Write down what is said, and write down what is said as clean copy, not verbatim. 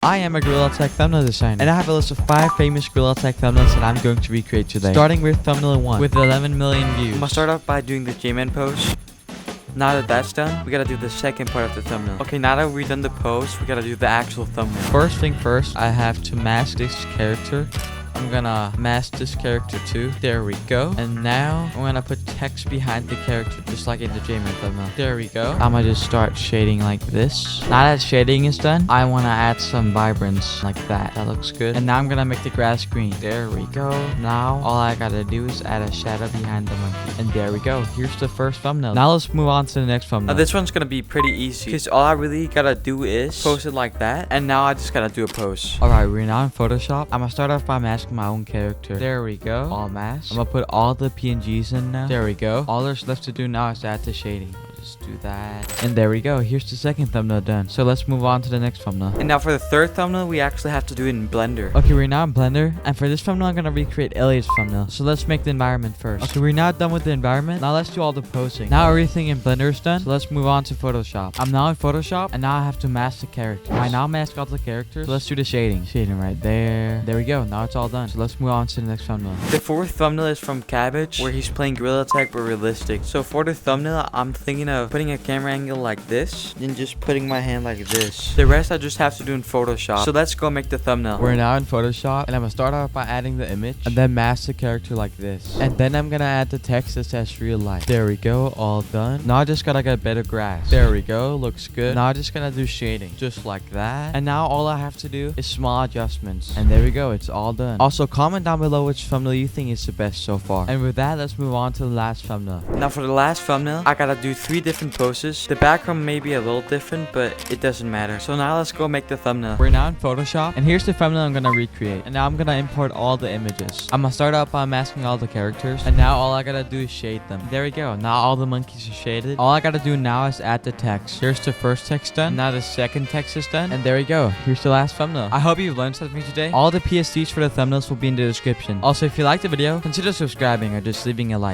I am a Gorilla Tech thumbnail designer, and I have a list of 5 famous Gorilla Tech thumbnails that I'm going to recreate today. Starting with thumbnail 1 with 11 million views. I'm gonna start off by doing the J-Man pose. Now that that's done, we gotta do the second part of the thumbnail. Okay, now that we've done the pose, we gotta do the actual thumbnail. First thing first, I have to mask this character. I'm gonna mask this character too. There we go. And now I'm gonna put text behind the character just like in the J-Man thumbnail. There we go. I'm gonna just start shading like this. Now that shading is done, I wanna add some vibrance like that. That looks good. And now I'm gonna make the grass green. There we go. Now all I gotta do is add a shadow behind the monkey. And there we go. Here's the first thumbnail. Now let's move on to the next thumbnail. Now this one's gonna be pretty easy because all I really gotta do is post it like that. And now I just gotta do a pose. Alright, we're now in Photoshop. I'm gonna start off by masking my own character. There we go. All masked. I'm gonna put all the PNGs in now. There we go. All there's left to do now is add the shading. Just do that. And there we go. Here's the second thumbnail done. So let's move on to the next thumbnail. And now for the third thumbnail, we actually have to do it in Blender. Okay, we're now in Blender. And for this thumbnail, I'm gonna recreate Elliot's thumbnail. So let's make the environment first. Okay, we're now done with the environment. Now let's do all the posing. Now everything in Blender is done. So let's move on to Photoshop. I'm now in Photoshop. And now I have to mask the characters. I now mask all the characters. So let's do the shading. Shading right there. There we go. Now it's all done. So let's move on to the next thumbnail. The fourth thumbnail is from Cabbage, where he's playing Gorilla Tech but realistic. So for the thumbnail, I'm thinking of putting a camera angle like this, then just putting my hand like this. The rest I just have to do in Photoshop. So let's go make the thumbnail. We're now in Photoshop, and I'm gonna start off by adding the image, and then mask the character like this. And then I'm gonna add the text that says real life. There we go, all done. Now I just gotta get better grass. There we go, looks good. Now I just gotta do shading, just like that. And now all I have to do is small adjustments. And there we go, it's all done. Also, comment down below which thumbnail you think is the best so far. And with that, let's move on to the last thumbnail. Now for the last thumbnail, I gotta do 3 different poses. The background may be a little different, but it doesn't matter. So now let's go make the thumbnail. We're now in Photoshop, and here's the thumbnail I'm gonna recreate. And now I'm gonna import all the images. I'm gonna start out by masking all the characters, and now all I gotta do is shade them. There we go. Now all the monkeys are shaded. All I gotta do now is add the text. Here's the first text done. Now the second text is done, and there we go. Here's the last thumbnail. I hope you've learned something today. All the PSCs for the thumbnails will be in the description. Also, if you liked the video, consider subscribing or just leaving a like.